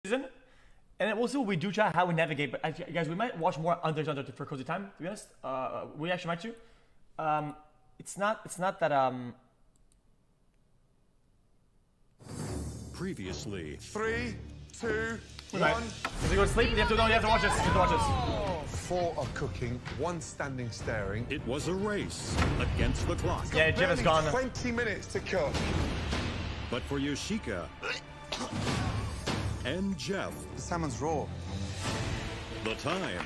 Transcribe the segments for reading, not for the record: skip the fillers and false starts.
season, and we'll see what we do, chat, how we navigate. But guys, we might watch more Under for cozy time. To be honest, we actually might too. It's not that Previously. 3, 2, 1. Does he go to sleep? You have to watch this. You have to watch this. 4 are cooking, 1 standing staring. It was a race against the clock. Yeah, Jim is gone. 20 minutes to cook. But for Yoshika and Jeff, The salmon's raw. the time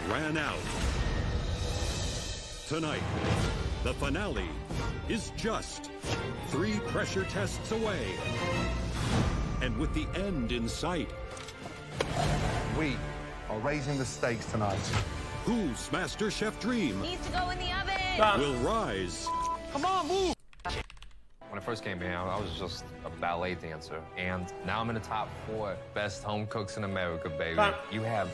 ran out. Tonight, the finale is just 3 pressure tests away. And with the end in sight, We are raising the stakes tonight. whose MasterChef dream Needs to go in the oven. will rise? Come on, move! When I first came here, I was just a ballet dancer. And now I'm in the top 4 best home cooks in America, baby. You have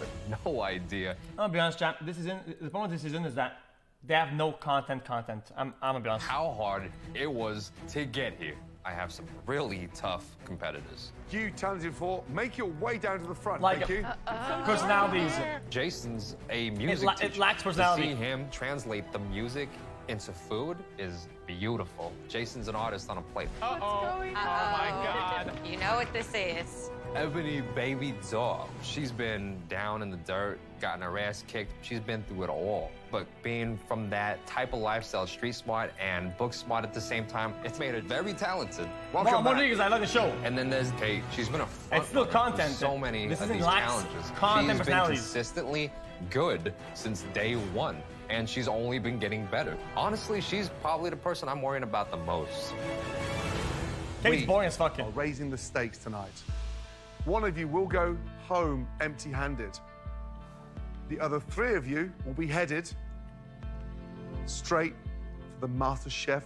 no idea. I'm gonna be honest, chat. The problem with this season is that they have no content. I'm gonna be honest. How hard it was to get here. I have some really tough competitors. You talented 4, make your way down to the front, Like thank you. personalities. Jason's a music teacher. It lacks personality. To see him translate the music into food is beautiful. Jason's an artist on a plate. Oh my God. You know what this is. Ebony baby doll. She's been down in the dirt, gotten her ass kicked. She's been through it all. But being from that type of lifestyle, street smart and book smart at the same time, it's made her very talented. Well, one thing is I like the show. And then there's Kate. She's been a front It's still runner content. for so many This of isn't these lax challenges. content She's been personalities. consistently good since day 1. And she's only been getting better. Honestly, she's probably the person I'm worrying about the most. Kate's We boring as fucking. are raising the stakes tonight. One of you will go home empty-handed. The other 3 of you will be headed straight for the MasterChef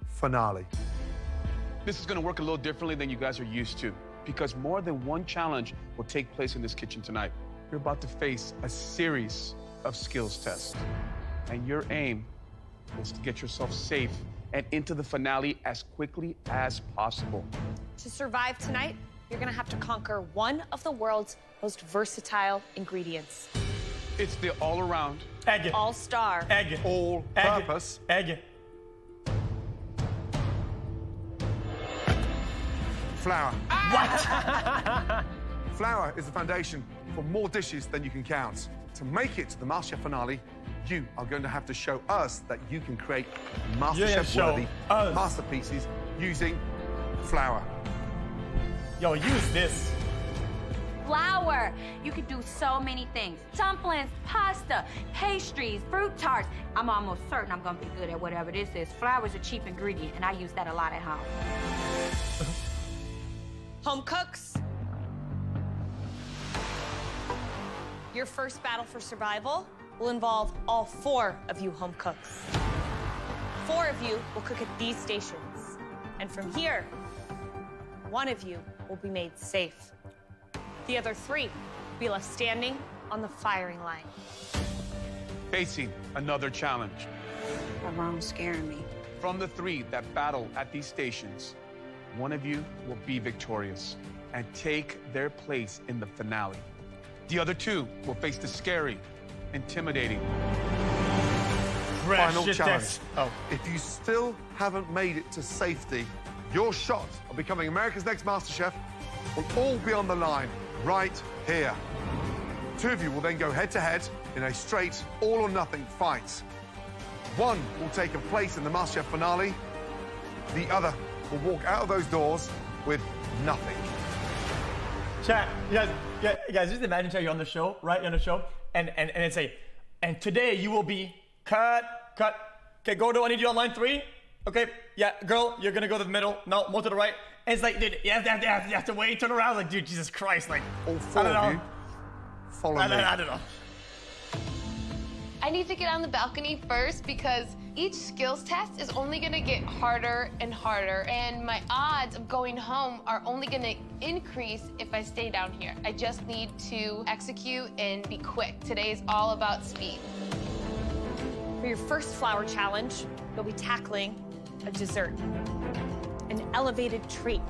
finale. This is going to work a little differently than you guys are used to, because more than one challenge will take place in this kitchen tonight. You're about to face a series of skills tests, and your aim is to get yourself safe and into the finale as quickly as possible. To survive tonight, you're gonna have to conquer one of the world's most versatile ingredients. It's the all-around, Egg. All-star. Egg. All-purpose. Egg. Flour. What? Flour is the foundation for more dishes than you can count. To make it to the MasterChef finale, you are going to have to show us that you can create MasterChef-worthy show us. masterpieces using flour. Yo, use this. Flour. You could do so many things. Dumplings, pasta, pastries, fruit tarts. I'm almost certain I'm gonna be good at whatever this is. Flour is a cheap ingredient, and I use that a lot at home. Home cooks. Your first battle for survival will involve all 4 of you home cooks. 4 of you will cook at these stations. And from here, 1 of you will be made safe. The other 3 will be left standing on the firing line. Facing another challenge. Around scaring me. From the 3 that battle at these stations, 1 of you will be victorious and take their place in the finale. The other 2 will face the scary, intimidating. Final Shit challenge. test. Oh. If you still haven't made it to safety, your shot of becoming America's Next MasterChef will all be on the line right here. 2 of you will then go head-to-head in a straight all-or-nothing fight. 1 will take a place in the MasterChef finale. The other will walk out of those doors with nothing. Chat, guys, just imagine chat, you're on the show, right? You're on the show, and it's and today you will be cut. Okay, Gordo, I need you on line 3. Okay, yeah, girl, you're gonna go to the middle. No, more to the right. And it's like, dude, you have to wait, turn around. Like, dude, Jesus Christ, like, All 4 of you follow me. I don't know. I need to get on the balcony first because each skills test is only gonna get harder and harder, and my odds of going home are only gonna increase if I stay down here. I just need to execute and be quick. Today is all about speed. For your first flour challenge, you'll be tackling a dessert, an elevated treat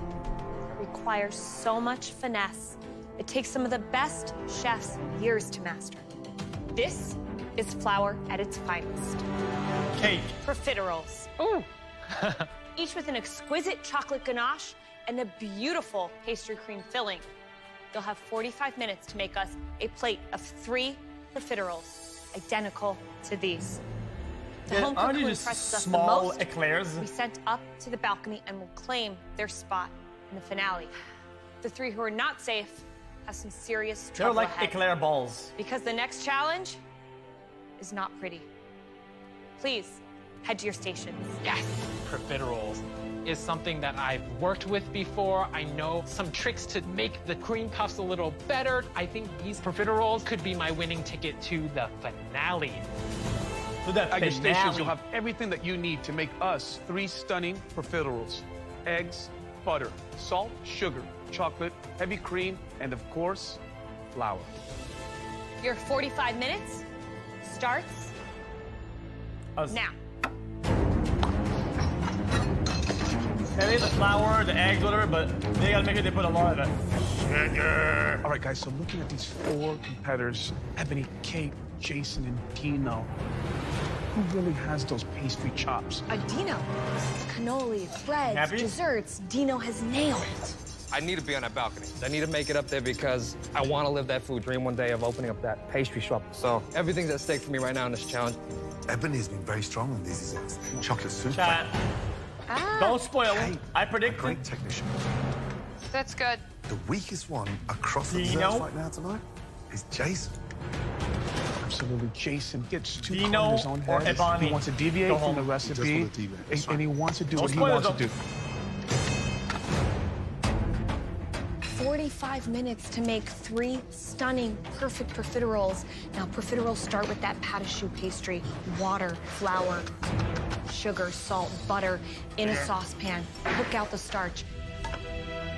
that requires so much finesse. It takes some of the best chefs years to master. This is flour at its finest. Cake. Profiteroles. Ooh. Each with an exquisite chocolate ganache and a beautiful pastry cream filling. You'll have 45 minutes to make us a plate of 3 profiteroles, identical to these. The home cook who impresses us the most, eclairs. we sent up to the balcony and will claim their spot in the finale. The 3 who are not safe have some serious trouble They're like ahead. eclair balls. Because the next challenge is not pretty. Please, head to your stations. Yes! Profiteroles is something that I've worked with before. I know some tricks to make the cream puffs a little better. I think these profiteroles could be my winning ticket to the finale. At your stations, you'll have everything that you need to make us 3 stunning profiteroles. Eggs, butter, salt, sugar, chocolate, heavy cream, and of course, flour. Your 45 minutes starts now. They the flour, the eggs, whatever, but they gotta make sure they put a lot of it. All right, guys, so looking at these 4 competitors, Ebony, Kate, Jason, and Dino, who really has those pastry chops? Dino. Cannoli, breads, Happy? desserts. Dino has nailed. I need to be on that balcony. I need to make it up there because I want to live that food dream one day of opening up that pastry shop. So everything's at stake for me right now in this challenge. Ebony has been very strong on these desserts. Chocolate soup. Chat. Don't spoil it. I predict. Great technician. That's good. The weakest one across the Dino? desserts right now tonight is Jason. Absolutely. Jason gets too Dino caught in his own or head. Ebony. He wants to deviate Go from home. the He just recipe, wanna deviate. That's and he wants to do Don't what he spoil wants it, to do. 45 minutes to make 3 stunning, perfect profiteroles. Now, profiteroles start with that pâte à choux pastry, water, flour, sugar, salt, butter in a saucepan. Cook out the starch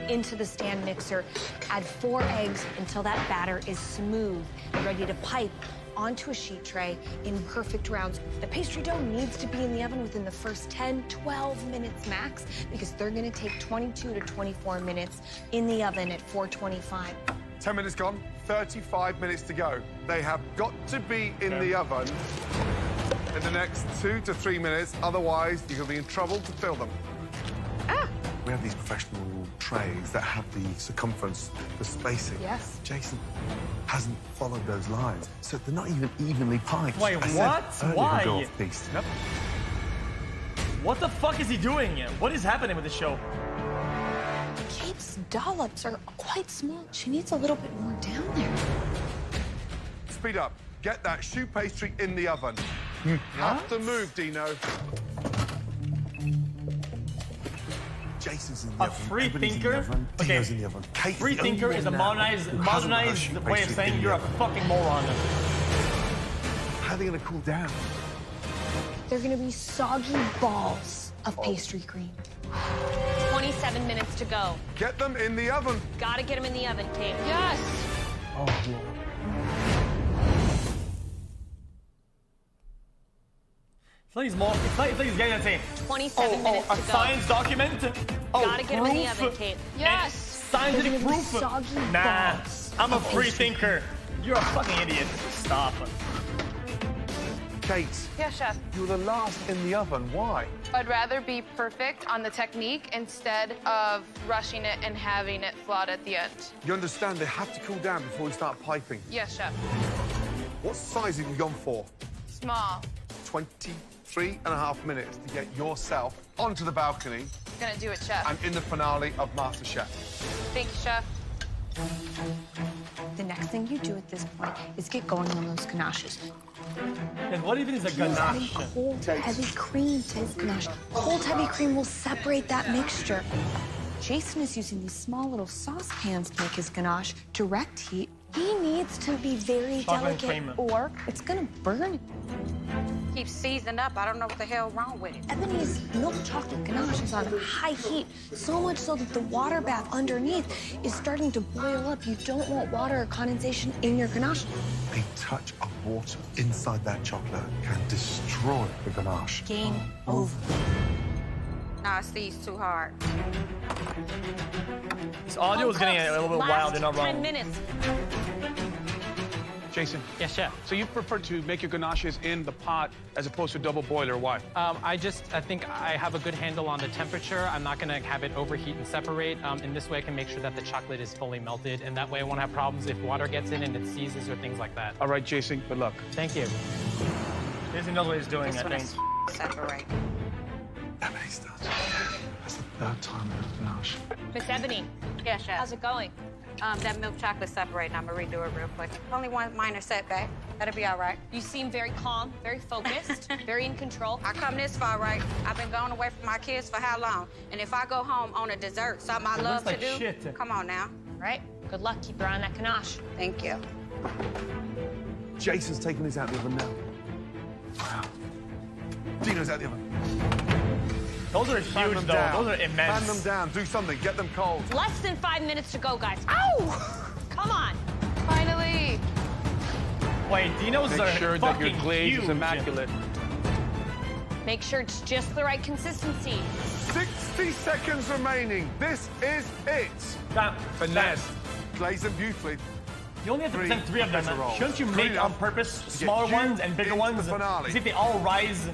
into the stand mixer. Add 4 eggs until that batter is smooth, ready to pipe onto a sheet tray in perfect rounds. The pastry dough needs to be in the oven within the first 10, 12 minutes max because they're gonna take 22 to 24 minutes in the oven at 425. 10 minutes gone, 35 minutes to go. They have got to be in the oven in the next 2 to 3 minutes, otherwise you're gonna be in trouble to fill them. We have these professional trays that have the circumference, the spacing. Yes. Jason hasn't followed those lines, so they're not even evenly piped. Wait, I said what? earlier Why? he'll go off piste. Yep. What the fuck is he doing? What is happening with the show? Kate's dollops are quite small. She needs a little bit more down there. Speed up. Get that choux pastry in the oven. You have to move, Dino. Jason's in the A oven. free Ebony's thinker? in the oven. Okay. Dino's in the oven. Kate's Free the only thinker one is a now modernized who hasn't got her choux way of pastry saying in the you're a oven. fucking moron. How are they going to cool down? They're gonna be soggy balls of pastry cream. 27 minutes to go. Get them in the oven. Gotta get them in the oven, Kate. Yes. Oh, Lord. It's like he's more. It's like he's getting saying. 27 minutes a to go. science document. Gotta get them in the proof, oven, Kate. Yes. Scientific They're gonna be proof. soggy Nah, balls I'm a of free pastry thinker. You're a fucking idiot. Stop. Kate, Yes, chef. you're the last in the oven. Why? I'd rather be perfect on the technique instead of rushing it and having it flawed at the end. You understand they have to cool down before we start piping. Yes, chef. What size have you gone for? Small. 23.5 minutes to get yourself onto the balcony Gonna do it, chef. and in the finale of MasterChef. Thank you, chef. The next thing you do at this point is get going on those ganaches. And what even is a He's adding ganache? cold, heavy cream to his ganache. Cold, heavy cream will separate that mixture. Jason is using these small little saucepans to make his ganache. Direct heat. He needs to be very Chocolate delicate cream. or it's gonna burn. Keeps seizing up. I don't know what the hell wrong with it. Ebony's milk chocolate ganache is on high heat, so much so that the water bath underneath is starting to boil up. You don't want water or condensation in your ganache. A touch of water inside that chocolate can destroy the ganache. Game over. Nah, Steve's too hard. This audio is getting a little bit wild. You're not wrong. 10 minutes. Jason. Yes, chef. So you prefer to make your ganaches in the pot as opposed to double boiler? Why? I think I have a good handle on the temperature. I'm not gonna have it overheat and separate. In this way, I can make sure that the chocolate is fully melted, and that way I won't have problems if water gets in and it seizes or things like that. All right, Jason, good luck. Thank you. Jason knows what he's doing, This I one think. is separate. That makes sense. That's the third time in a ganache. Miss Ebony, Yeah, chef. how's it going? That milk chocolate separating. I'm gonna redo it real quick. Only one minor setback. That'll be all right. You seem very calm, very focused, very in control. I come this far, right? I've been going away from my kids for how long? And if I go home on a dessert, something I love looks to like do, shit. come on now. All right, good luck. Keep your eye on that ganache. Thank you. Jason's taking his out the oven now. Wow. Dino's out the oven. Those are Fan huge, them though. down. Those are immense. Fan them down. Do something. Get them cold. Less than 5 minutes to go, guys. Ow! Come on. Finally. Wait, Dino's are Make sure that your fucking glaze huge. is immaculate. Make sure it's just the right consistency. 60 seconds remaining. This is it. That, Finesse. Glaze them beautifully. you only have to present 3 of them. profiterole. Shouldn't you 3 make on enough purpose to get smaller you ones and bigger into ones? the finale. Because if they all rise,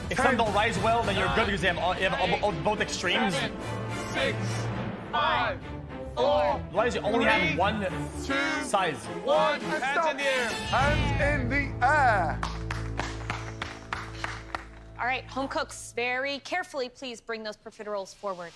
if 10, some don't rise well, then you're good because you have both extremes. 6, 5, 4, Why does you only have 3, one 2, size? 1. And Hands stop. in the air. Hands in the air. All right, home cooks, very carefully, please bring those profiteroles forward.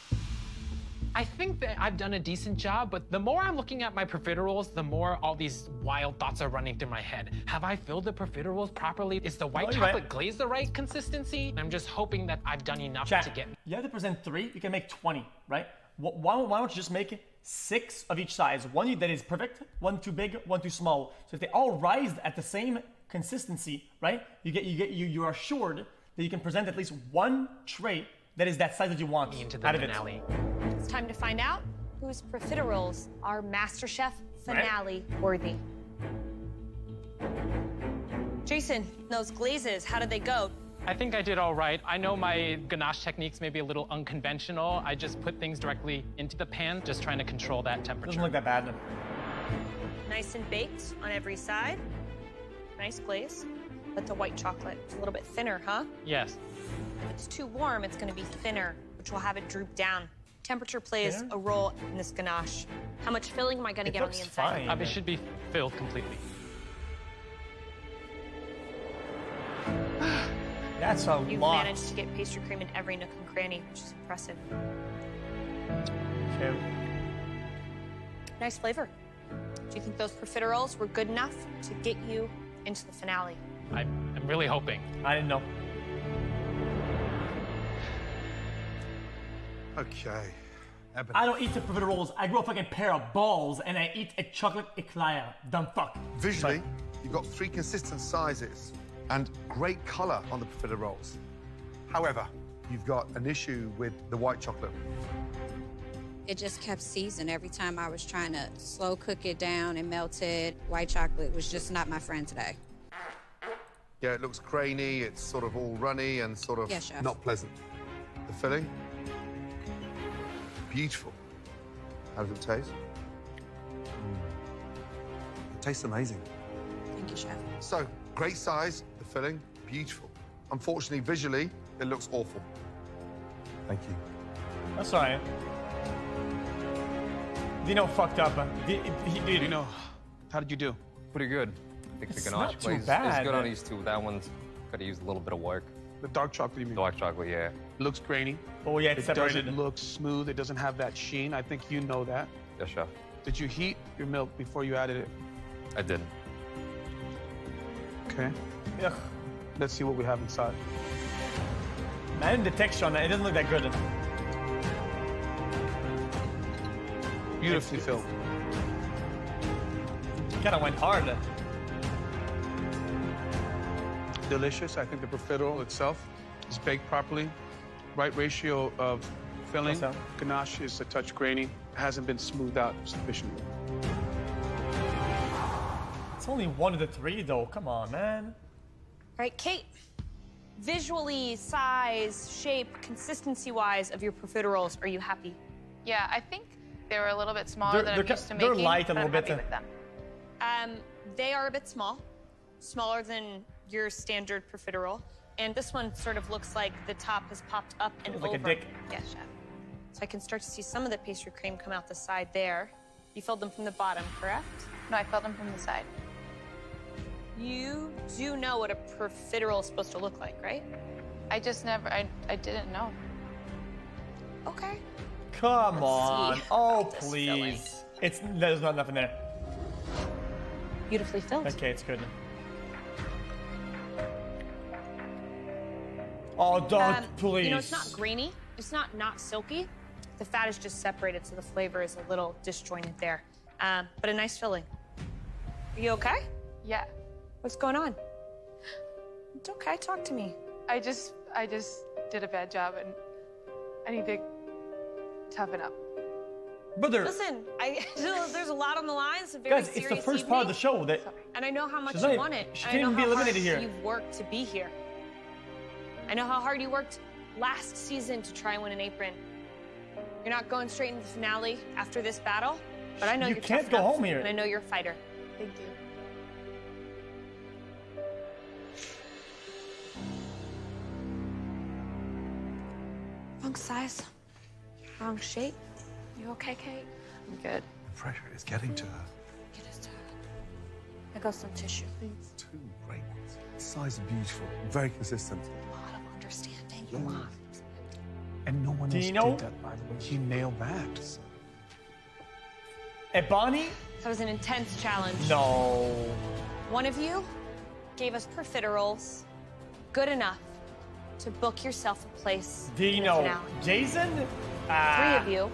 I think that I've done a decent job, but the more I'm looking at my profiteroles, the more all these wild thoughts are running through my head. Have I filled the profiteroles properly? Is the white No, you're chocolate right. glaze the right consistency? I'm just hoping that I've done enough Chat, to get. you have to present 3, you can make 20, right? Why don't you just make 6 of each size? One that is perfect, one too big, one too small. So if they all rise at the same consistency, right? You are assured that you can present at least one tray that is that size that you want Into the out of finale. It's time to find out whose profiteroles are MasterChef finale worthy. Jason, those glazes, how did they go? I think I did all right. I know my ganache techniques may be a little unconventional. I just put things directly into the pan, just trying to control that temperature. Doesn't look that bad. Nice and baked on every side. Nice glaze. But the white chocolate is a little bit thinner, huh? Yes. If it's too warm, it's gonna be thinner, which will have it droop down. Temperature plays Thinner? a role in this ganache. How much filling am I gonna It get on looks the inside? fine. It should be filled completely. That's a You've lot. managed to get pastry cream in every nook and cranny, which is impressive. Okay. Nice flavor. Do you think those profiteroles were good enough to get you into the finale? I'm really hoping. I didn't know. Okay. Ebony. I don't eat the profiteroles. I grow a fucking pair of balls and I eat a chocolate eclair. Dumb fuck. Visually, you've got 3 consistent sizes and great color on the profiteroles. However, you've got an issue with the white chocolate. It just kept seizing every time I was trying to slow cook it down and melt it. White chocolate was just not my friend today. Yeah, it looks grainy, it's sort of all runny and sort of Yes, chef. not pleasant. The filling, beautiful. How does it taste? It tastes amazing. Thank you, chef. So, great size, the filling, beautiful. Unfortunately, visually, it looks awful. Thank you. That's all right. Dino fucked up. You know, how did you do? Pretty good. I think It's the not ganache too glaze bad. is good on these 2. That one's could have used a little bit of work. The dark chocolate, you mean? Dark chocolate, yeah. Looks grainy. Oh yeah, it's It separated. doesn't look smooth. It doesn't have that sheen. I think you know that. Yes, chef. Did you heat your milk before you added it? I didn't. Okay. Ugh. Let's see what we have inside. Man, the texture on that, it doesn't look that good. Beautifully filled. Kind of went hard. Delicious. I think the profiterole itself is baked properly. Right ratio of filling. Yes, sir. Ganache is a touch grainy. Hasn't been smoothed out sufficiently. It's only 1 of the 3 though. Come on, man. All right, Kate, visually, size, shape, consistency-wise of your profiteroles, are you happy? Yeah, I think they were a little bit smaller than I'm used to making. They're light a but little I'm bit. happy with them. They are a bit small, smaller than your standard profiterole. And this one sort of looks like the top has popped up and over. Like a dick. Yes, chef. So I can start to see some of the pastry cream come out the side there. You filled them from the bottom, correct? No, I filled them from the side. You do know what a profiterole is supposed to look like, right? I just never, I didn't know. Okay. Come on. see Oh, this please. There's not enough in there. Beautifully filled. Okay, it's good. Oh, don't, please. You know, it's not grainy. It's not silky. The fat is just separated, so the flavor is a little disjointed there. But a nice filling. Are you okay? Yeah. What's going on? It's okay. Talk to me. I just did a bad job, and I need to toughen up. Brother. Listen, there's a lot on the line. It's a very Guys, it's serious the first part of the show that... And I know how much She's you not- want it. she And can't I know even be how eliminated hard here. you've worked to be here. I know how hard you worked last season to try and win an apron. You're not going straight into the finale after this battle, but I know You you're can't tough go enough, home here. And I know you're a fighter. Thank you. Wrong size, wrong shape. You okay, Kate? I'm good. Pressure is getting to her. Get us to her. I got some tissue. Two great ones. Size are beautiful, very consistent. A lot of understanding. A lot. And no one else Dino? did that, by the way. He nailed that. Ebony? That was an intense challenge. No. One of you gave us profiteroles good enough to book yourself a place in the Dino. finale. Jason? Three of you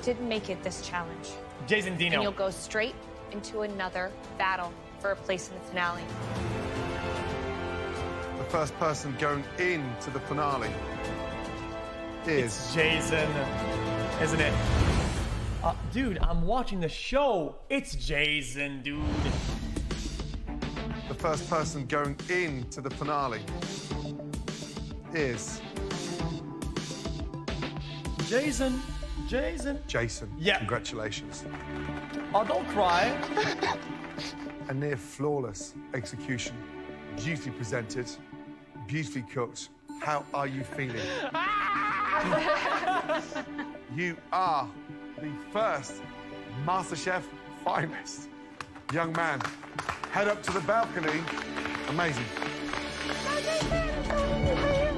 didn't make it this challenge. Jason And Dino. you'll go straight into another battle for a place in the finale. The first person going into the finale is... It's Jason, isn't it? Dude, I'm watching the show. It's Jason, dude. The first person going into the finale is... Jason. Jason. Jason. Yeah. Congratulations. Oh, don't cry. A near flawless execution. Beautifully presented, beautifully cooked. How are you feeling? You are the first MasterChef finalist. Young man, head up to the balcony. Amazing.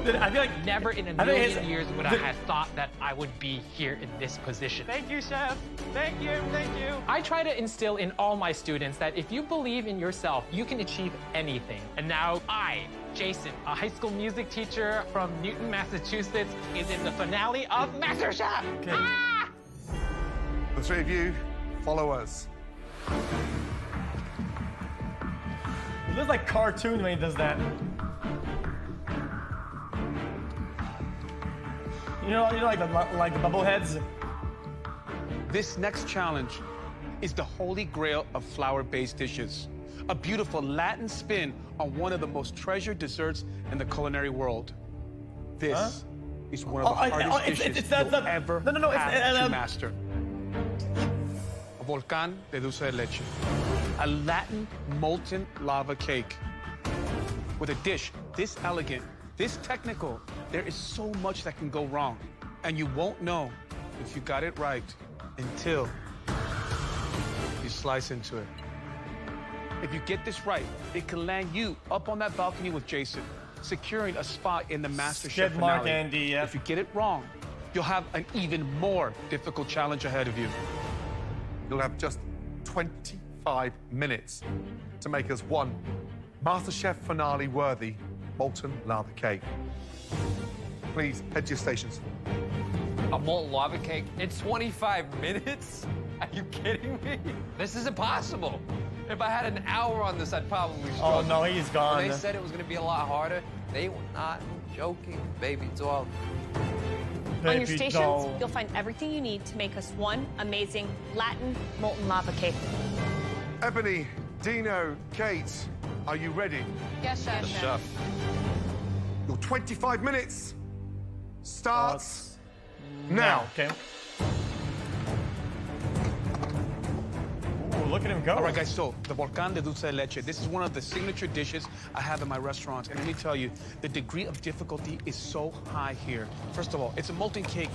Dude, I feel like Never in a I think million his- years would I have thought that I would be here in this position. Thank you, Chef. Thank you, thank you. I try to instill in all my students that if you believe in yourself, you can achieve anything. And now I, Jason, a high school music teacher from Newton, Massachusetts, is in the finale of MasterChef. Okay. Ah! The three of you, follow us. He looks like cartoon when he does that. You know like the bubble heads. This next challenge is the holy grail of flour-based dishes. A beautiful Latin spin on one of the most treasured desserts in the culinary world. This is one of the hardest dishes you'll ever have to master. A volcán de dulce de leche. A Latin molten lava cake. With a dish this elegant, this technical, there is so much that can go wrong. And you won't know if you got it right until you slice into it. If you get this right, it can land you up on that balcony with Jason, securing a spot in the MasterChef Skid mark, finale. Andy, yeah. If you get it wrong, you'll have an even more difficult challenge ahead of you. You'll have just 25 minutes to make us one MasterChef finale worthy molten lava cake. Please head to your stations. A molten lava cake in 25 minutes? Are you kidding me? This is impossible. If I had an hour on this, I'd probably struggle. Oh no, he's gone. When they said it was going to be a lot harder, they were not joking, baby doll. On your Baby stations, doll. you'll find everything you need to make us one amazing Latin molten lava cake. Ebony, Dino, Kate, are you ready? Yes, Chef. Your 25 minutes starts now. Okay. Ooh, look at him go. All right, guys, so the volcán de dulce de leche, this is one of the signature dishes I have in my restaurants. And let me tell you, the degree of difficulty is so high here. First of all, it's a molten cake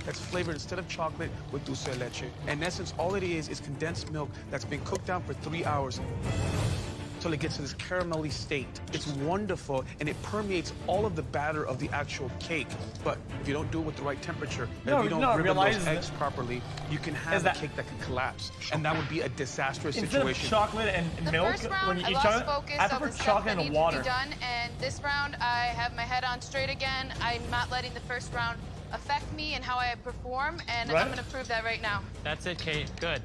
that's flavored instead of chocolate with dulce de leche. In essence, all it is condensed milk that's been cooked down for 3 hours until it gets to this caramelly state. It's wonderful, and it permeates all of the batter of the actual cake. But if you don't do it with the right temperature, and if you don't ribbon those eggs properly, you can have a cake that can collapse. And that would be a disastrous situation. Instead of chocolate and milk, First round, when you I eat lost chocolate, focus I of prefer the stuff chocolate that and needs water. to be done, and this round, I have my head on straight again. I'm not letting the first round affect me and how I perform, and I'm gonna prove that right now. That's it, Kate. Good.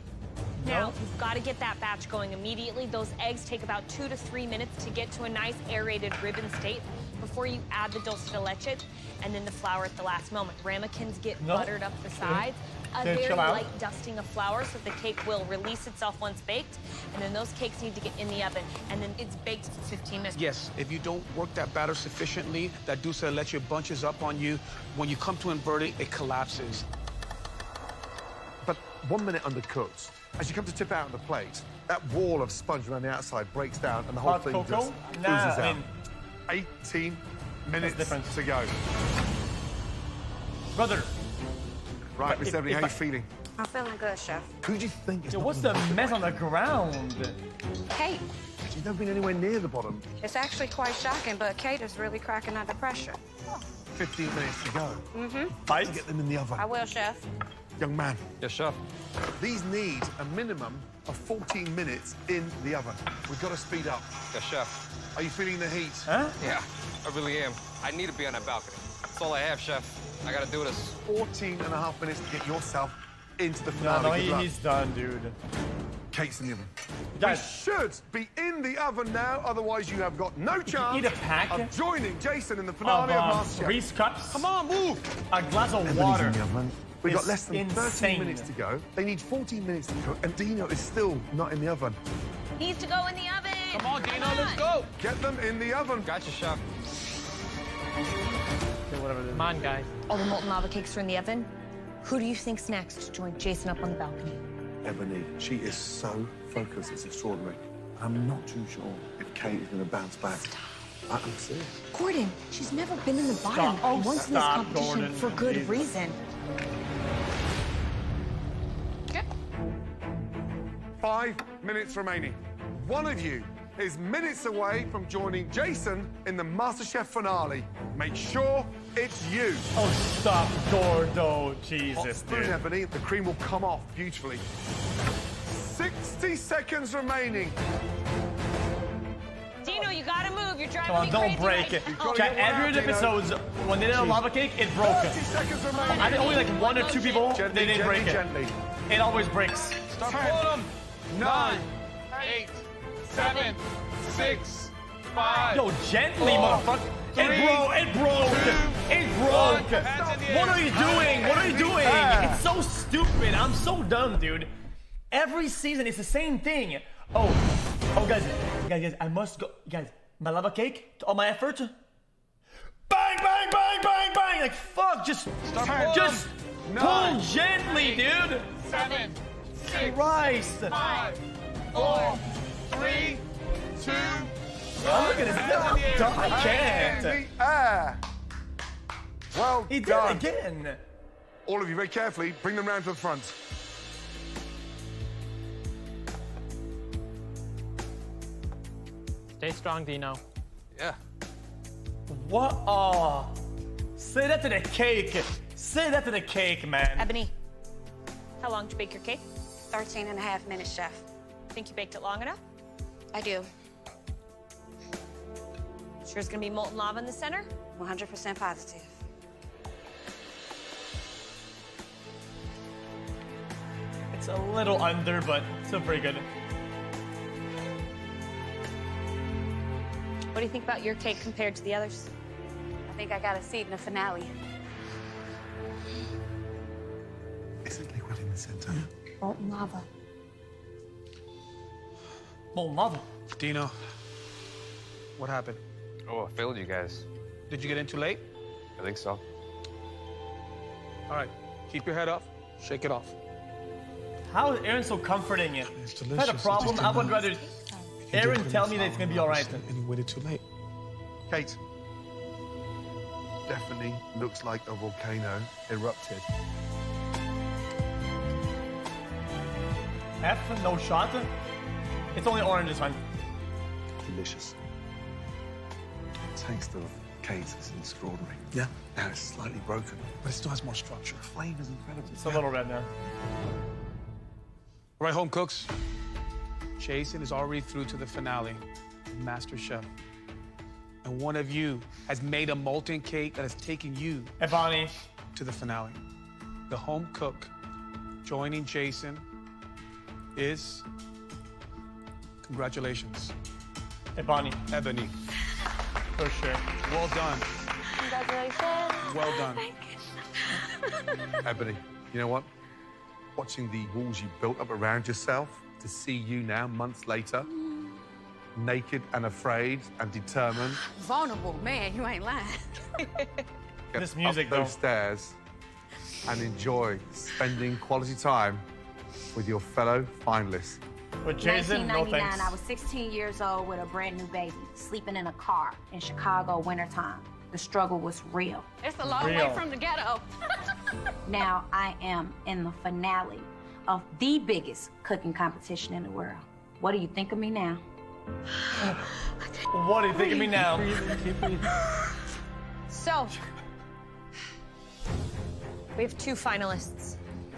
Now, you've got to get that batch going immediately. Those eggs take about 2 to 3 minutes to get to a nice aerated ribbon state before you add the dulce de leche and then the flour at the last moment. Ramekins get buttered up the sides. A very light dusting of flour so the cake will release itself once baked. And then those cakes need to get in the oven. And then it's baked for 15 minutes. Yes, if you don't work that batter sufficiently, that dulce de leche bunches up on you. When you come to invert it, it collapses. But 1 minute undercooked. As you come to tip out on the plate, that wall of sponge around the outside breaks down and the whole thing just oozes out. 18 minutes to go. Brother. Right, Miss Ebony, how are you feeling? I'm feeling good, Chef. Who do you think is What's the mess on the ground? Kate. You've never been anywhere near the bottom. It's actually quite shocking, but Kate is really cracking under pressure. 15 minutes to go. Fight. To get them in the oven. I will, Chef. Young man. Yes, chef. These need a minimum of 14 minutes in the oven. We've got to speed up. Yes, chef. Are you feeling the heat? Huh? Yeah, I really am. I need to be on that balcony. That's all I have, chef. I gotta do this. 14 and a half minutes to get yourself into the finale. No, he's done, dude. Cake's in the oven. Guys, we should be in the oven now, otherwise you have got no chance eat a pack of joining Jason in the finale of Masterchef. Reese cups. Come on, move! A glass of water. In the oven. We've got less than insane. 13 minutes to go. They need 14 minutes to cook, and Dino is still not in the oven. Needs to go in the oven. Come on, Dino, let's go. Get them in the oven. Gotcha, chef. Okay, whatever it is. Come on, guys. All the molten lava cakes are in the oven. Who do you think's next to join Jason up on the balcony? Ebony, she is so focused, it's extraordinary. I'm not too sure if Kate is going to bounce back. I'm serious. Gordon, she's never been in the bottom once in this competition Gordon. for good Jesus. reason. Okay. 5 minutes remaining. One of you is minutes away from joining Jason in the MasterChef finale. Make sure it's you. Oh, stop, Gordo. Hot Jesus, spoon, dude. Ebony. The cream will come off beautifully. 60 seconds remaining. Dino, you gotta move. You're driving Come on, me don't crazy break it. right now. Chat, every episodes, when they did a lava cake, it broke. 30 seconds remaining. I think only like 1 or 2 people, Gently, they didn't break it. gently. It always breaks. Start pulling them. 9, 8, 7, 6, 5. Yo, gently, 4, motherfucker. It 3, broke. It broke. 2, It broke. Hands in the What air. are you doing? What are you doing? It's so stupid. I'm so done, dude. Every season, it's the same thing. Oh, guys, I must go. Guys, my lava cake, all my effort. Bang, bang, bang, bang, bang. Like, fuck, just pull gently, dude. 7, 6, Christ. 5, 4, 3, 2, Oh, look at this. I'm done. I can't. in the air. Well He did done. it again. All of you, very carefully, bring them round to the front. Stay strong, Dino. Yeah. What? Oh. Say that to the cake. Say that to the cake, man. Ebony, how long did you bake your cake? 13 and a half minutes, Chef. Think you baked it long enough? I do. Sure it's gonna be molten lava in the center? 100% positive. It's a little under, but still pretty good. What do you think about your cake compared to the others? I think I got a seat in the finale. Isn't liquid in the center? Molten lava. Oh, mother. Dino, what happened? Oh, I failed you guys. Did you get in too late? I think so. All right, keep your head up, shake it off. How is Aaron so comforting it? It's If I had a problem, I would rather Aaron tell me that it's gonna be all right. And you waited too late. Kate, definitely looks like a volcano erupted. F, no shot. It's only orange this one. Delicious. Taste of Kate is extraordinary. Yeah. Now it's slightly broken, but it still has more structure. The flavor's incredible. It's a little red now. All right, home cooks. Jason is already through to the finale of MasterChef. And one of you has made a molten cake that has taken you Hey, Bonnie. to the finale. The home cook joining Jason is, congratulations, Hey, Bonnie. Ebony. For sure. Well done. Congratulations. Well done. Ebony, you know what? Watching the walls you built up around yourself, to see you now, months later, naked and afraid and determined. Vulnerable, man, you ain't lying. Get This music, up though. those stairs and enjoy spending quality time with your fellow finalists. With Jason, no 1999, thanks. I was 16 years old with a brand new baby, sleeping in a car in Chicago wintertime. The struggle was real. It's a long Real. way from the ghetto. Now I am in the finale of the biggest cooking competition in the world. What do you think of me now? What do you think of me now? So, we have 2 finalists.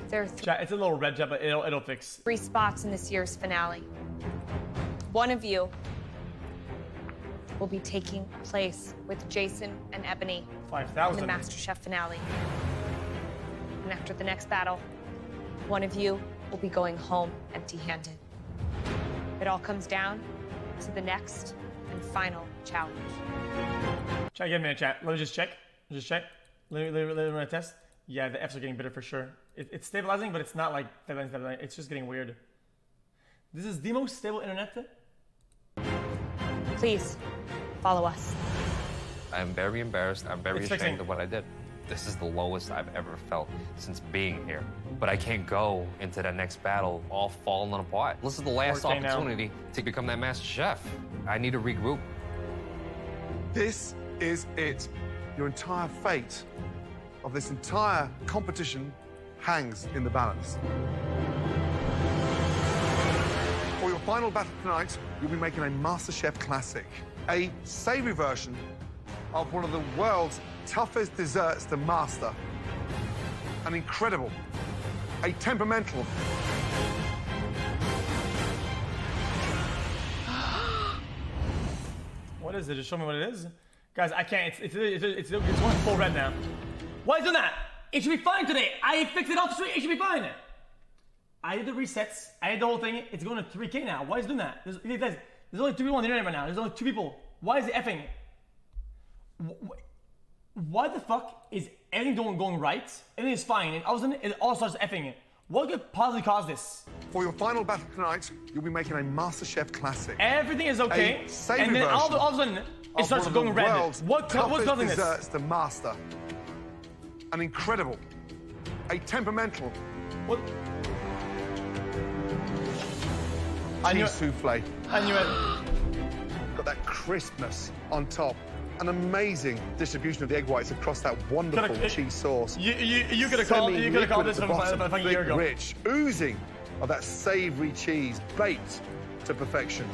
There are Chat, it's a little red, chat, but it'll fix. 3 spots in this year's finale. One of you will be taking place with Jason and Ebony in the 5,000. MasterChef finale. And after the next battle, one of you will be going home empty-handed. It all comes down to the next and final challenge. Chat, give me a chat. Let me just check. Just check. Let me run a test. Yeah, the F's are getting better for sure. It's stabilizing, but it's not like stabilizing. It's just getting weird. This is the most stable internet. Please, follow us. I'm very embarrassed. I'm very It's ashamed fixing. of what I did. This is the lowest I've ever felt since being here. But I can't go into that next battle all falling apart. This is the last 4K now. opportunity to become that master chef. I need to regroup. This is it. Your entire fate of this entire competition hangs in the balance. For your final battle tonight, you'll be making a MasterChef classic, a savory version of one of the world's toughest desserts to master. An incredible, a temperamental, What is it? Just show me what it is. Guys, I can't. It's going full red now. Why is it doing that? It should be fine today. I fixed it off the street. It should be fine. I did the resets. I did the whole thing. It's going to 3K now. Why is it doing that? There's only 2 people on the internet right now. There's only 2 people. Why is it effing? Why the fuck is everything going right? Everything is fine, and all of a sudden it all starts effing. What could possibly cause this? For your final battle tonight, you'll be making a MasterChef classic. Everything is okay, A savory and then all version of a sudden it of starts one of the going red. world's What's toughest causing this? desserts to master. An incredible, a temperamental What? I knew cheese it. souffle. I knew it. Got that crispness on top. An amazing distribution of the egg whites across that wonderful Could've- cheese sauce. You could have called this from a year ago. Rich, oozing of that savory cheese, baked to perfection.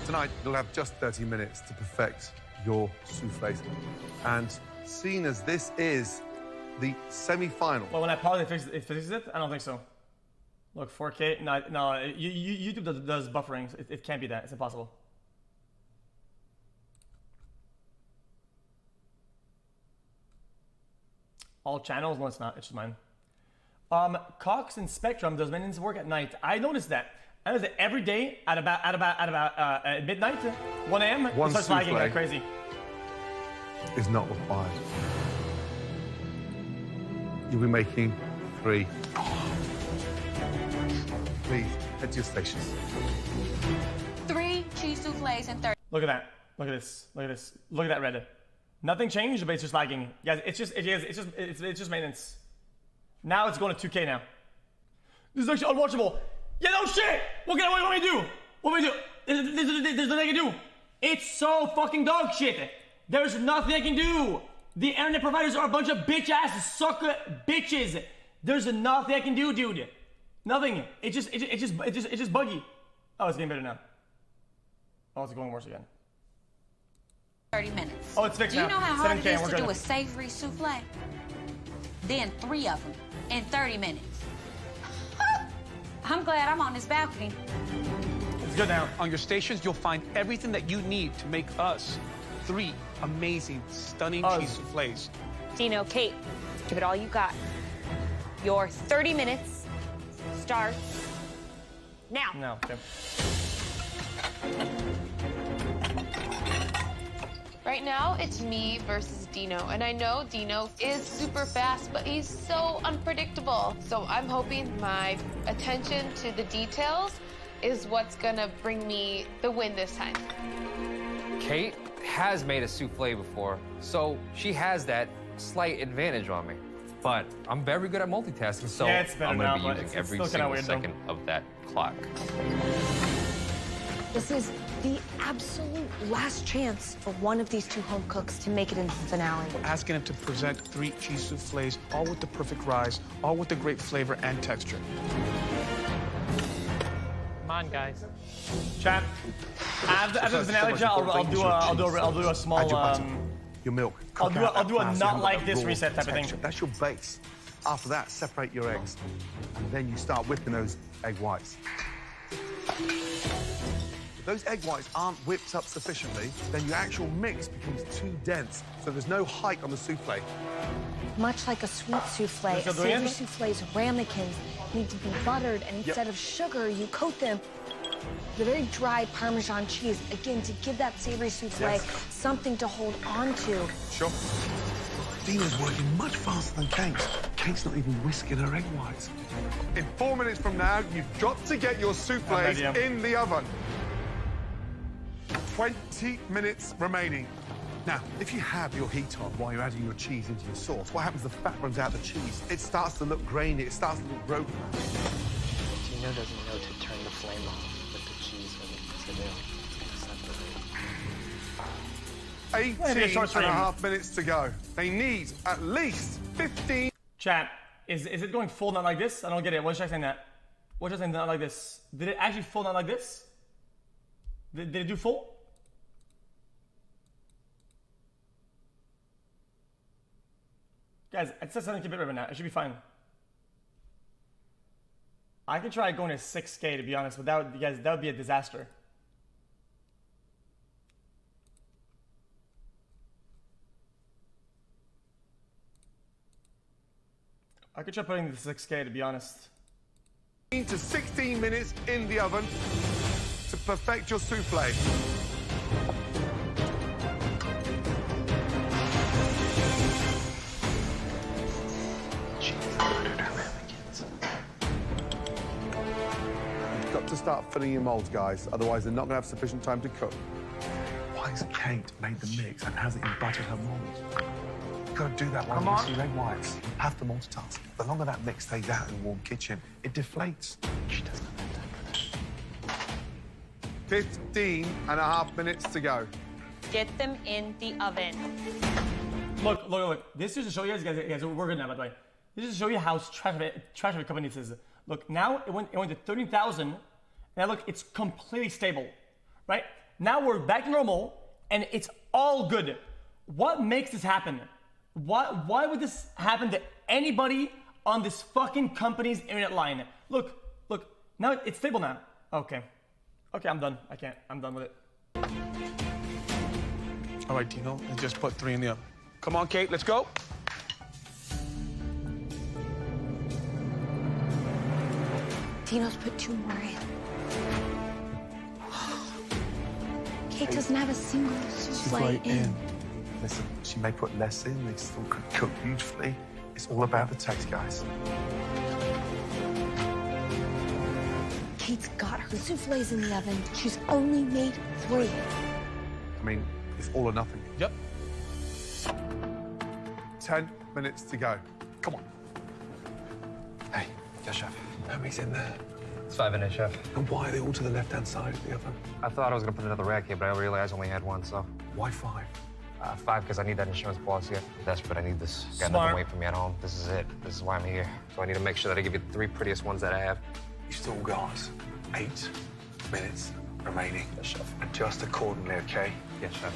Tonight, you'll have just 30 minutes to perfect your soufflés. And seeing as this is the semi-final, Well, when I pause, it fixes it? I don't think so. Look, 4K? No, YouTube does buffering. It can't be that. It's impossible. All channels? No, it's not. It's just mine. Cox and Spectrum does maintenance work at night. I noticed that. I noticed that every day at about midnight, 1 a.m. it One starts lagging souffle. like crazy. is not required. You'll be making 3. Please, head to your stations. 3 cheese soufflés and 30. Look at that. Look at this. Look at this. Look at that red. Nothing changed, but it's just lagging. Guys, it's just maintenance. Now it's going to 2K now. This is actually unwatchable. Yeah, no shit! What do you want me to do? What do we do? There's nothing I can do. It's so fucking dog shit. There's nothing I can do. The internet providers are a bunch of bitch ass sucker bitches. There's nothing I can do, dude. Nothing. It's just buggy. Oh, it's getting better now. Oh, it's going worse again. 30 minutes. Oh, it's fixed now. Do you know how hard 7K, it is we're to good. do a savory souffle? Then 3 of them in 30 minutes. I'm glad I'm on this balcony. It's good now. On your stations, you'll find everything that you need to make us 3 amazing, stunning cheese soufflés. Dino, Kate, give it all you got. Your 30 minutes starts now. No, okay. Right now, it's me versus Dino, and I know Dino is super fast, but he's so unpredictable. So I'm hoping my attention to the details is what's gonna bring me the win this time. Kate has made a souffle before, so she has that slight advantage on me. But I'm very good at multitasking, so Yeah, it's better I'm now, gonna but be it's using every still kinda single weird, though. second of that clock. This is the absolute last chance for one of these 2 home cooks to make it into the finale. We're asking him to present 3 cheese soufflés, all with the perfect rise, all with the great flavor and texture. Come on, guys. Chat. After the finale, chat, I'll do a small Add your butter, your milk. I'll Cook do out a that flour so you not haven't got like that this raw reset type of thing. texture. That's your base. After that, separate your eggs. And then you start whipping those egg whites. If those egg whites aren't whipped up sufficiently, then your actual mix becomes too dense, so there's no height on the souffle. Much like a sweet souffle, Is this savory doing it? souffles, ramekins, need to be buttered, and instead of sugar, you coat them with very dry Parmesan cheese, again, to give that savory souffle something to hold on to. Sure. Dina's working much faster than Kate. Kate's not even whisking her egg whites. In 4 minutes from now, you've got to get your soufflés in the oven. 20 minutes remaining. Now, if you have your heat on while you're adding your cheese into your sauce, what happens? The fat runs out of the cheese. It starts to look grainy. It starts to look broken. Dino doesn't know to turn the flame off with the cheese when it's available. It's gonna separate. 18 and a half minutes to go. They need at least 15. Chat, is it going full not like this? I don't get it. What should I say that? What should I say not like this? Did it actually full not like this? Did it do full? Guys, it says 70 bit right now. It should be fine. I could try going to 6K to be honest, but that would be a disaster. I could try putting the 6K to be honest. To 16 minutes in the oven to perfect your souffle. You've got to start filling your molds, guys. Otherwise, they're not going to have sufficient time to cook. Why has Kate made the mix and hasn't even buttered her molds? You've got to do that while you mix your egg whites. Have to multitask. The longer that mix stays out in a warm kitchen, it deflates. She doesn't have time for that. 15 and a half minutes to go. Get them in the oven. Look. This is to show you guys, we're good now, by the way. This is to show you how trash of a company this is. Look, now it went to 13,000. Now look, it's completely stable, right? Now we're back to normal, and it's all good. What makes this happen? Why would this happen to anybody on this fucking company's internet line? Look, now it's stable now. Okay, I'm done. I'm done with it. All right, Dino, I just put 3 in the oven. Come on, Kate, let's go. Dino's put 2 more in. Kate doesn't have a single souffle in. Listen, she may put less in, they still could cook beautifully. It's all about the taste, guys. Kate's got her souffles in the oven. She's only made 3. I mean, it's all or nothing. Yep. 10 minutes to go. Come on. Hey, yes, chef. How many's in there? It's 5 minutes, chef. And why are they all to the left-hand side of the oven? I thought I was gonna put another rack here, but I realized I only had one, so. Why 5? 5 because I need that insurance policy. I'm desperate. I need this. Got Smart. nothing waiting for me at home. This is it. This is why I'm here. So I need to make sure that I give you the 3 prettiest ones that I have. You still got 8 minutes remaining. Yes, chef. Adjust accordingly, okay? Yes, chef.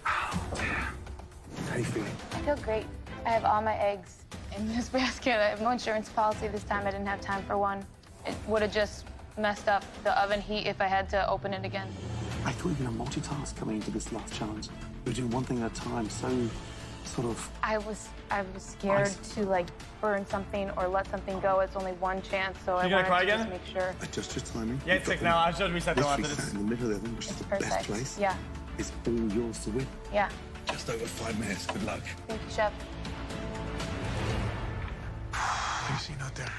Oh, dear. How you feeling? I feel great. I have all my eggs in this basket. I have no insurance policy this time. I didn't have time for one. It would have just messed up the oven heat if I had to open it again. I thought you were going to multitask coming into this last challenge. You were doing one thing at a time, so sort of... I was scared to, like, burn something or let something go. It's only one chance, so I wanted to just make sure. Adjust your timing. Yeah, it's 6 now. I should reset the after Literally this. sat in the middle of the oven, which is the Perfect. best place. Yeah. It's all yours to win. Yeah. Just over 5 minutes. Good luck. Thank you, Chef. Lucy, not there.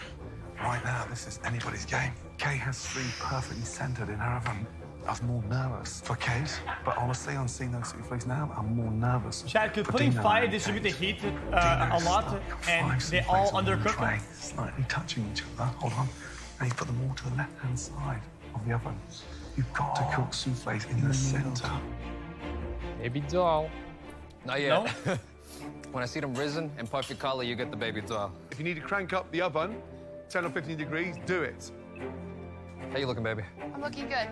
Right now, this is anybody's game. Kay has 3 perfectly centered in her oven. I was more nervous for Kate, but honestly, on seeing those souffles now, I'm more nervous. Chad, could for putting Dino 5 and distribute the Kate. heat a lot, Dino's and 5 they souffles all on one undercook tray, them? slightly touching each other. Hold on. And he's put them all to the left-hand side of the oven. You've got to cook souffles in the center. Baby doll. Not yet. No? When I see them risen and perfect color, you get the baby doll. If you need to crank up the oven 10 or 15 degrees, do it. How you looking, baby? I'm looking good.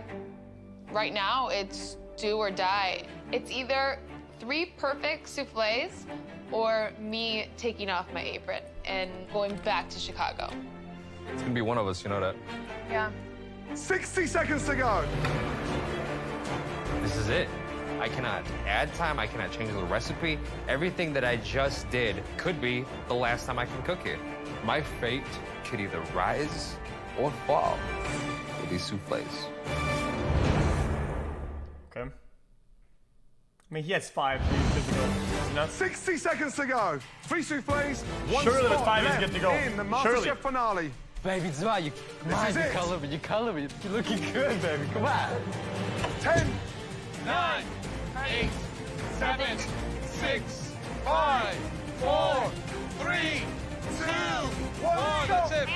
Right now, it's do or die. It's either 3 perfect souffles or me taking off my apron and going back to Chicago. It's gonna be one of us, you know that. Yeah. 60 seconds to go. This is it. I cannot add time, I cannot change the recipe. Everything that I just did could be the last time I can cook it. My fate could either rise or fall with these souffles. Okay. I mean, he has 5. He's good to go. Is he not? 60 seconds to go. 3 souffles, 1 Surely with spot 5 is left good to go. in the Surely. MasterChef finale. Baby, come on, you is it. color me. You're looking good, baby. Come on. 10, 9, 8, 7, 6, 5, 4, 3, 2, 1. That's it.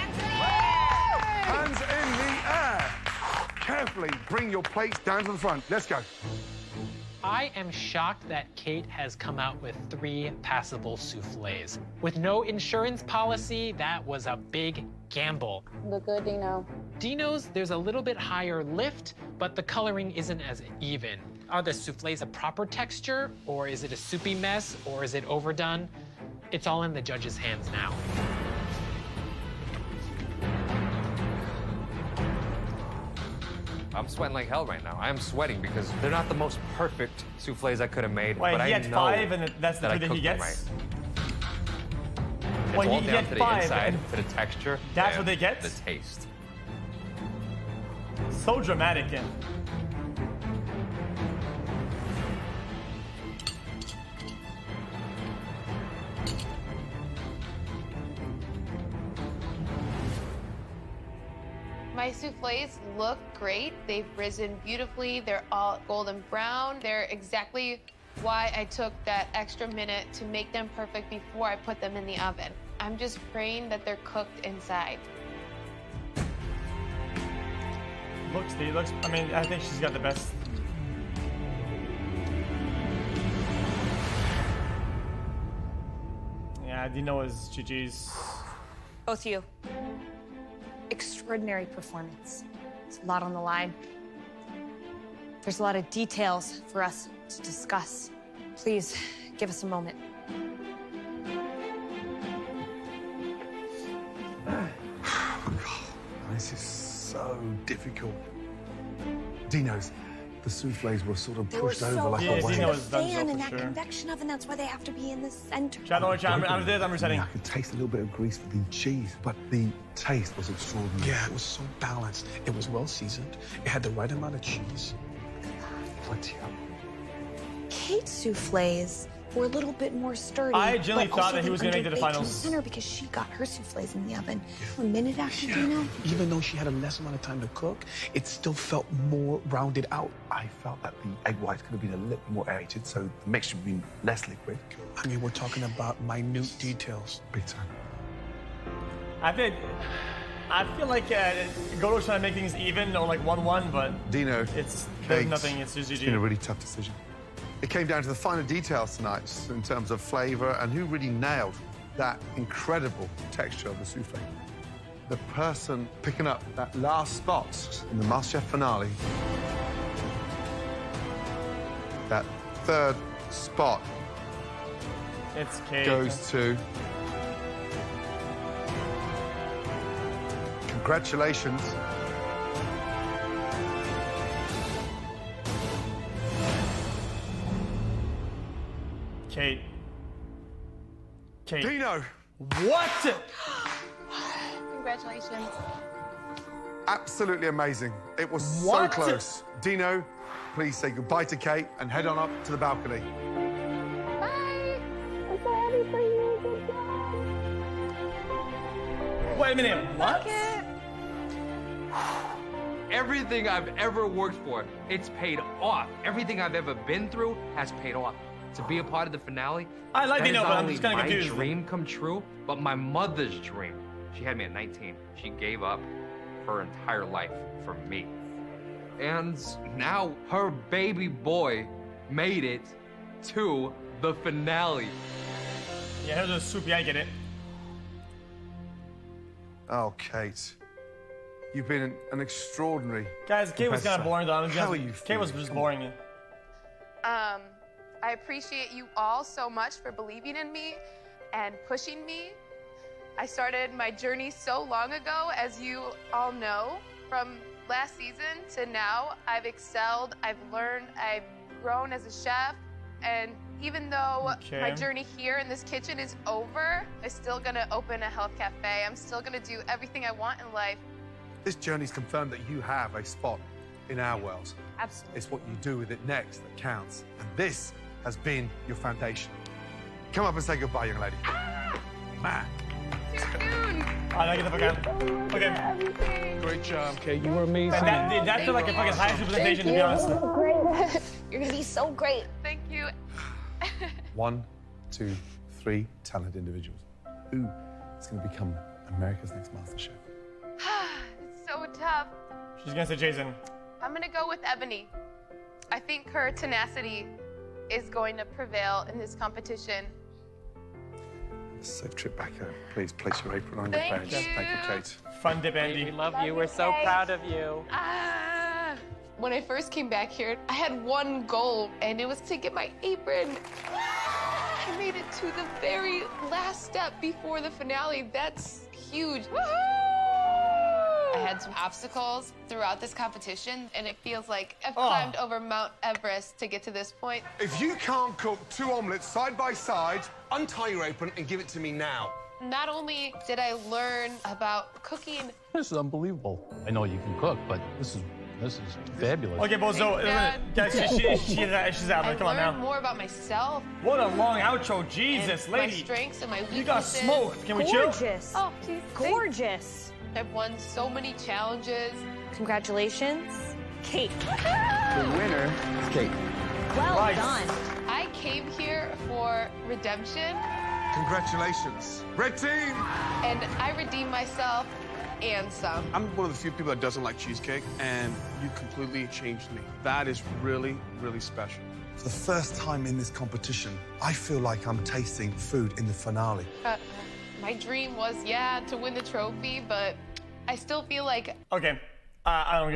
hands in the air. Carefully bring your plates down to the front. Let's go. I am shocked that Kate has come out with 3 passable souffles. With no insurance policy, that was a big gamble. Look good, Dino. Dino's, there's a little bit higher lift, but the coloring isn't as even. Are the souffles a proper texture, or is it a soupy mess, or is it overdone? It's all in the judge's hands now. I'm sweating like hell right now. I am sweating because they're not the most perfect souffles I could have made, Wait, but he I had know 5 and that's the that I 3 that he cooked them gets? right. It's Well, all he down had to the 5 inside, and to the texture. that's and what they get? The taste. So dramatic, yeah. My souffles look great. They've risen beautifully. They're all golden brown. They're exactly why I took that extra minute to make them perfect before I put them in the oven. I'm just praying that they're cooked inside. Looks, I mean, I think she's got the best. Yeah, Dino is GG's. Both of you. Extraordinary performance. There's a lot on the line. There's a lot of details for us to discuss. Please, give us a moment. This is so difficult. Dino's, the souffles were sort of pushed over like a wave. Dino's done so in for that sure. convection oven, that's why they have to be in the center. I'm resetting. I could taste a little bit of grease with the cheese, but the taste was extraordinary. Yeah, it was so balanced. It was well seasoned. It had the right amount of cheese. Plenty of. Kate's souffles were a little bit more sturdy. I genuinely but thought also that he was then going to make it to the underbaked in finals. Center because she got her souffles in the oven a minute after Dino. Even though she had a less amount of time to cook, it still felt more rounded out. I felt that the egg whites could have been a little more aerated, so the mixture would be less liquid. I mean, we're talking about minute details. Big time. I feel like Goto's trying to make things even or like 1-1, but Dino, there's Kate, nothing. It's just it's GG. been a really tough decision. It came down to the finer details tonight in terms of flavor and who really nailed that incredible texture of the souffle. The person picking up that last spot in the MasterChef finale, that third spot It's Kate. goes to... Congratulations. Kate. Dino. What? Congratulations. Absolutely amazing. It was What? so close. Dino, please say goodbye to Kate and head on up to the balcony. Bye. I'm so happy for you. Good job. Wait a minute. What? Everything I've ever worked for, it's paid off. Everything I've ever been through has paid off. To be a part of the finale, I like that Dino, is but not I'm only just kinda my confused. dream come true, but my mother's dream. She had me at 19. She gave up her entire life for me. And now her baby boy made it to the finale. Yeah, here's a soup. Yeah, I get it. Oh, Kate. You've been an extraordinary Guys, Kate was kind of competitor. boring, though. How are you Kate was feeling? just boring. I appreciate you all so much for believing in me and pushing me. I started my journey so long ago, as you all know. From last season to now, I've excelled, I've learned, I've grown as a chef, and even though my journey here in this kitchen is over, I'm still gonna open a health cafe. I'm still gonna do everything I want in life. This journey's confirmed that you have a spot in our world. Absolutely. It's what you do with it next that counts. And this has been your foundation. Come up and say goodbye, young lady. Man. I like it if I can. Okay. Great job, Kate. You were amazing. That felt like a fucking high representation, to be honest. Great. You're gonna be so great. Thank you. 1, 2, 3 talented individuals. Who is going to become America's Next MasterChef? It's so tough. She's gonna say Jason. I'm gonna go with Ebony. I think her tenacity is going to prevail in this competition. Safe trip back home. Please place your apron on Thank your bench. you. Thank you, Kate. Fun dip, Andy. We love you. We're so proud of you. When I first came back here, I had one goal, and it was to get my apron. I made it to the very last step before the finale. That's huge. I had some obstacles throughout this competition, and it feels like I've climbed over Mount Everest to get to this point. If you can't cook 2 omelets side by side, untie your apron and give it to me now. Not only did I learn about cooking, This is unbelievable. I know you can cook, but this is fabulous. Okay, Bozo, guys, she's out. I Come on learned now. more about myself. What a long outro, Jesus, and lady. My strengths and my weaknesses. You got smoked. Can we chill? Gorgeous. Oh, geez, Gorgeous. I've won so many challenges. Congratulations, Kate. The winner is Kate. Well Right. done. I came here for redemption, Congratulations. Red team! and I redeemed myself and some. I'm one of the few people that doesn't like cheesecake, and you completely changed me. That is really, really special. For the first time in this competition, I feel like I'm tasting food in the finale. My dream was, to win the trophy, but I still feel like Okay, I don't give a